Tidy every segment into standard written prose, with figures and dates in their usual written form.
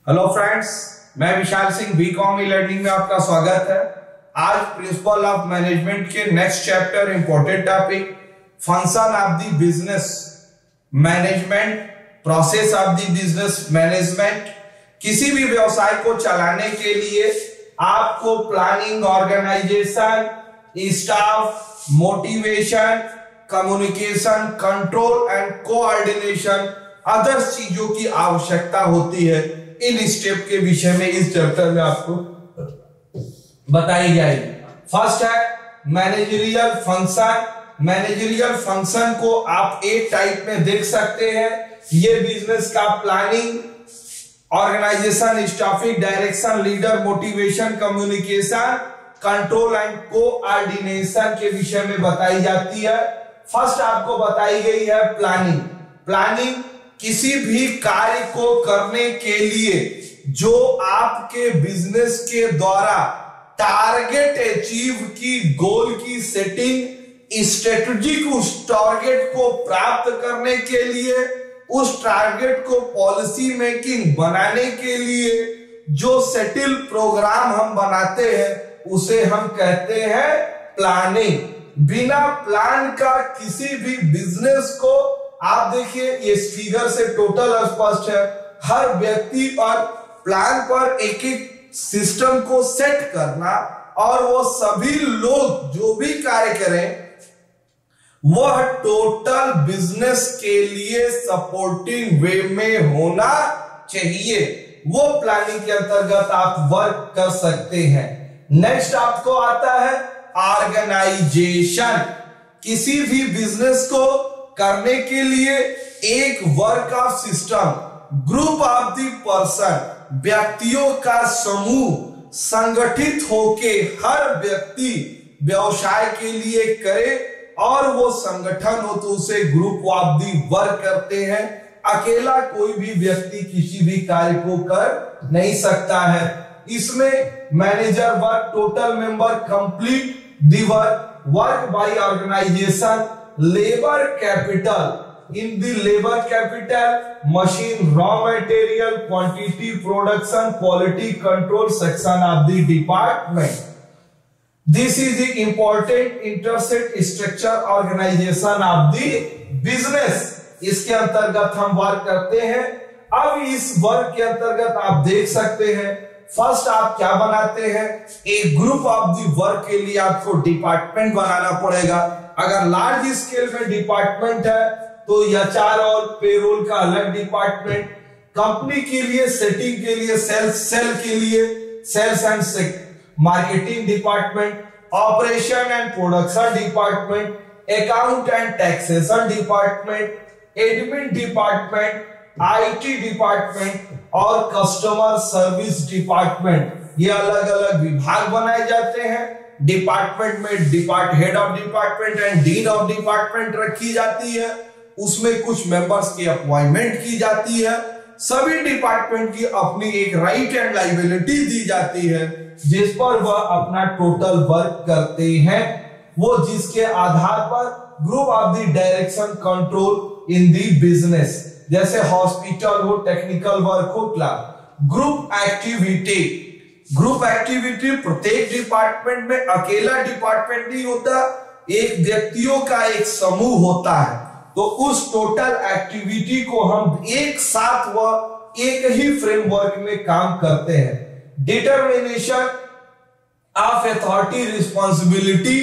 Hello friends, मैं Vishal Singh BCom e learning में आपका स्वागत है। आज प्रिंसिपल ऑफ मैनेजमेंट के next chapter important topic function of the business management, process of the business management. किसी भी व्यवसाय को चलाने के लिए आपको planning, organisation, staff, motivation, communication, control and coordination, other चीजों की आवश्यकता होती है। इन स्टेप के विषय में इस चैप्टर में आपको बताई जाएगी। फर्स्ट है मैनेजरियल फंक्शन। मैनेजरियल फंक्शन को आप एक टाइप में देख सकते हैं। ये बिजनेस का planning, organisation, staffing, direction, leader, motivation, communication, control and coordination के विषय में बताई जाती है। फर्स्ट आपको बताई गई है प्लानिंग। प्लानिंग किसी भी कार्य को करने के लिए जो आपके बिजनेस के द्वारा टारगेट अचीव की, गोल की सेटिंग, स्ट्रेटेजिक उस टारगेट को प्राप्त करने के लिए, उस टारगेट को पॉलिसी मेकिंग बनाने के लिए जो सेटल प्रोग्राम हम बनाते हैं उसे हम कहते हैं प्लानिंग। बिना प्लान का किसी भी बिजनेस को, आप देखिए ये फिगर से टोटल स्पष्ट है, हर व्यक्ति और प्लान पर एक एक सिस्टम को सेट करना और वो सभी लोग जो भी कार्य करें वह टोटल बिजनेस के लिए सपोर्टिंग वे में होना चाहिए। वो प्लानिंग के अंतर्गत आप वर्क कर सकते हैं। नेक्स्ट आपको आता है ऑर्गेनाइजेशन। किसी भी बिजनेस को करने के लिए एक work of system, group of the person, व्यक्तियों का समूह संगठित होके हर व्यक्ति व्यवसाय के लिए करे और वो संगठन हो तो उसे ग्रुप ऑफ द वर्क कहते हैं। अकेला कोई भी व्यक्ति किसी भी कार्य को कर नहीं सकता है। इसमें manager work, total member complete the work by organisation, labour capital, in the labour capital, machine, raw material, quantity, production, quality control section of the department. This is the important interest structure organisation of the business. इसके अंतर्गत हम work करते हैं। अब इस work के अंतर्गत आप देख सकते हैं, फर्स्ट आप क्या बनाते हैं, एक ग्रुप ऑफ द वर्क के लिए आपको डिपार्टमेंट बनाना पड़ेगा। अगर लार्ज स्केल में डिपार्टमेंट है तो एचआर और पेरोल का अलग डिपार्टमेंट, कंपनी के लिए सेटिंग के लिए सेल के लिए sales and marketing department, operation and production department, account and taxation department, admin department, IT department और कस्टमर सर्विस डिपार्टमेंट। ये अलग अलग विभाग बनाए जाते हैं। डिपार्टमेंट में head of department and dean of department रखी जाती है। उसमें कुछ मेंबर्स की अपॉइंटमेंट की जाती है। सभी डिपार्टमेंट की अपनी एक राइट एंड लायबिलिटी दी जाती है जिस पर वह अपना टोटल वर्क करते हैं। वो जिसके आधार पर group of the direction control in the business, जैसे हॉस्पिटल हो, टेक्निकल वर्क हो, क्लास। ग्रुप एक्टिविटी प्रत्येक डिपार्टमेंट में अकेला डिपार्टमेंट नहीं होता, एक व्यक्तियों का एक समूह होता है। तो उस टोटल एक्टिविटी को हम एक साथ व एक ही फ्रेमवर्क में काम करते हैं। डिटर्मिनेशन ऑफ अथॉरिटी रिस्पॉन्सिबिलिटी,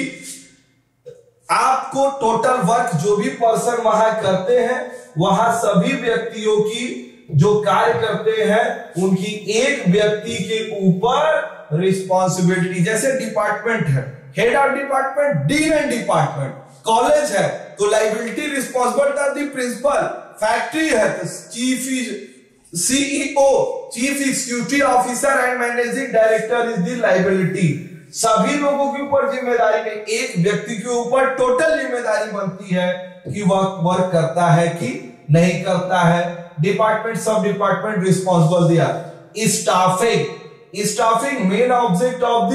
आपको टोटल वर्क जो भी पर्सन वहां करते हैं वहां सभी व्यक्तियों की जो कार्य करते हैं उनकी एक व्यक्ति के ऊपर रिस्पॉन्सिबिलिटी। जैसे डिपार्टमेंट है, head of department, dean and department, college है तो liability responsibility of the principal, factory है तो chief CEO, chief executive officer and managing director is the liability. सभी लोगों के ऊपर जिम्मेदारी नहीं, एक व्यक्ति के ऊपर टोटल जिम्मेदारी बनती है कि वह वर्क करता है कि नहीं करता है। डिपार्टमेंट, सब डिपार्टमेंट रिस्पॉन्सिबल दिया। Staffing main object of the,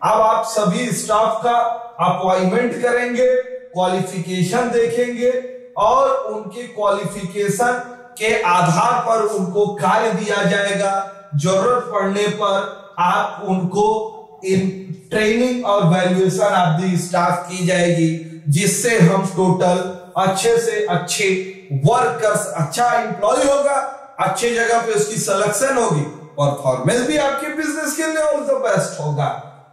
अब आप सभी स्टाफ का अपॉइंटमेंट करेंगे, क्वालिफिकेशन देखेंगे और उनके क्वालिफिकेशन के आधार पर उनको कार्य दिया जाएगा। जरूरत पड़ने पर आप उनको इन ट्रेनिंग और वैल्यूएशन ऑफ द स्टाफ की जाएगी, जिससे हम टोटल अच्छे से अच्छे वर्कर्स, अच्छा एम्प्लॉय होगा, अच्छे जगह पे उसकी सिलेक्शन होगी, परफॉर्मेंस भी आपके बिजनेस के लिए ऑल द बेस्ट होगा।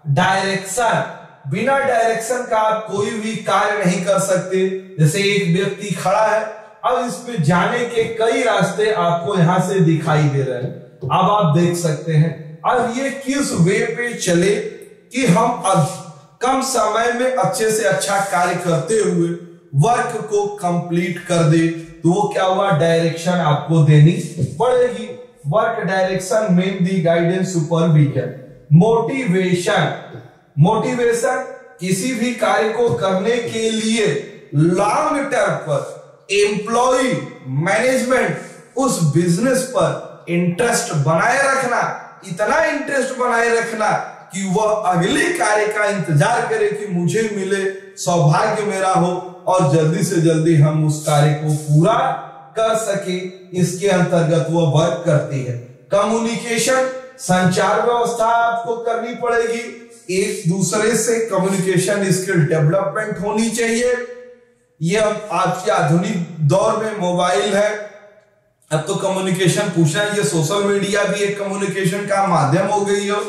डायरेक्शन, बिना डायरेक्शन का आप कोई भी कार्य नहीं कर सकते। जैसे एक व्यक्ति खड़ा है, अब इसमें जाने के कई रास्ते आपको यहां से दिखाई दे रहे हैं, अब आप देख सकते हैं। अब ये किस वे पे चले कि हम अब कम समय में अच्छे से अच्छा कार्य करते हुए वर्क को कंप्लीट कर दे, तो वो क्या हुआ, डायरेक्शन आपको देनी पड़ेगी। Work direction main the guidance supervision. Motivation, motivation किसी भी कार्य को करने के लिए लॉन्ग टर्म पर एम्प्लॉय मैनेजमेंट उस बिजनेस पर इंटरेस्ट बनाए रखना, इतना इंटरेस्ट बनाए रखना कि वह अगले कार्य का इंतजार करे कि मुझे मिले, सौभाग्य मेरा हो और जल्दी से जल्दी हम उस कार्य को पूरा कर सके। इसके अंतर्गत वो वर्क करती है। कम्युनिकेशन, संचार व्यवस्था आपको करनी पड़ेगी, एक दूसरे से कम्युनिकेशन स्किल डेवलपमेंट होनी चाहिए। ये आज के आधुनिक दौर में मोबाइल है, अब तो कम्युनिकेशन पूछना, ये सोशल मीडिया भी एक कम्युनिकेशन का माध्यम हो गई हो।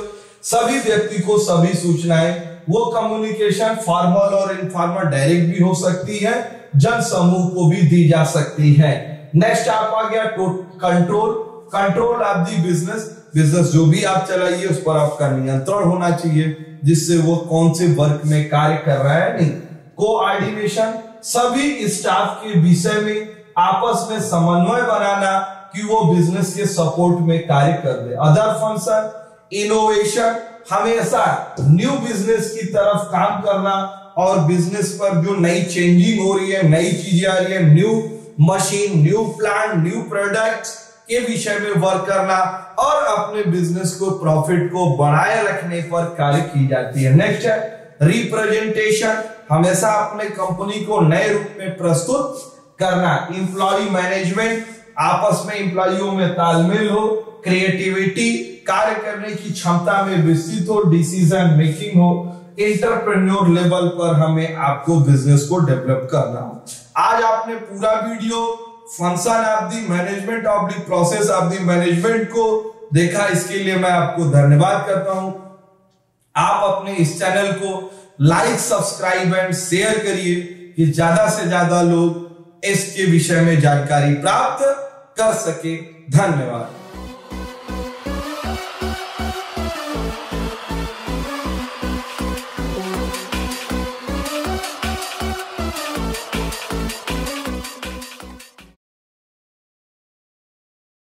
सभी व्यक्ति को सभी सूचनाएं, वो कम्युनिकेशन फॉर्मल और इनफॉर्मल डायरेक्ट भी हो सकती है, जन समूह को भी दी जा सकती है। नेक्स्ट आप आ गया control, control of the business. Business जो भी आप चलाइए उस पर आपका नियंत्रण होना चाहिए, जिससे वो कौन से वर्क में कार्य कर रहा है नहीं। कोऑर्डिनेशन, सभी स्टाफ के विषय में आपस में समन्वय बनाना कि वो बिजनेस के सपोर्ट में कार्य कर दे। अदर फंक्शन, इनोवेशन, हमेशा न्यू बिजनेस की तरफ काम करना और बिजनेस पर जो नई चेंजिंग हो रही है, नई चीजें आ रही है, new machine, new plant, new products के विषय में वर्क करना और अपने बिजनेस को, प्रॉफिट को बनाए रखने पर कार्य की जाती है। नेक्स्ट है रिप्रेजेंटेशन, हमेशा अपने कंपनी को नए रूप में प्रस्तुत करना। एम्प्लॉय मैनेजमेंट, आपस में एम्प्लॉइयों में तालमेल हो, क्रिएटिविटी, कार्य करने की क्षमता में विकसित हो, डिसीजन मेकिंग हो, एंटरप्रेन्योर लेवल पर हमें आपको बिजनेस को डेवलप करना हो। आज आपने पूरा video function of the management of the process of the management को देखा, इसके लिए मैं आपको धन्यवाद करता हूं। आप अपने इस चैनल को लाइक, सब्सक्राइब एंड शेयर करिए कि ज्यादा से ज्यादा लोग इसके विषय में जानकारी प्राप्त कर सके। धन्यवाद।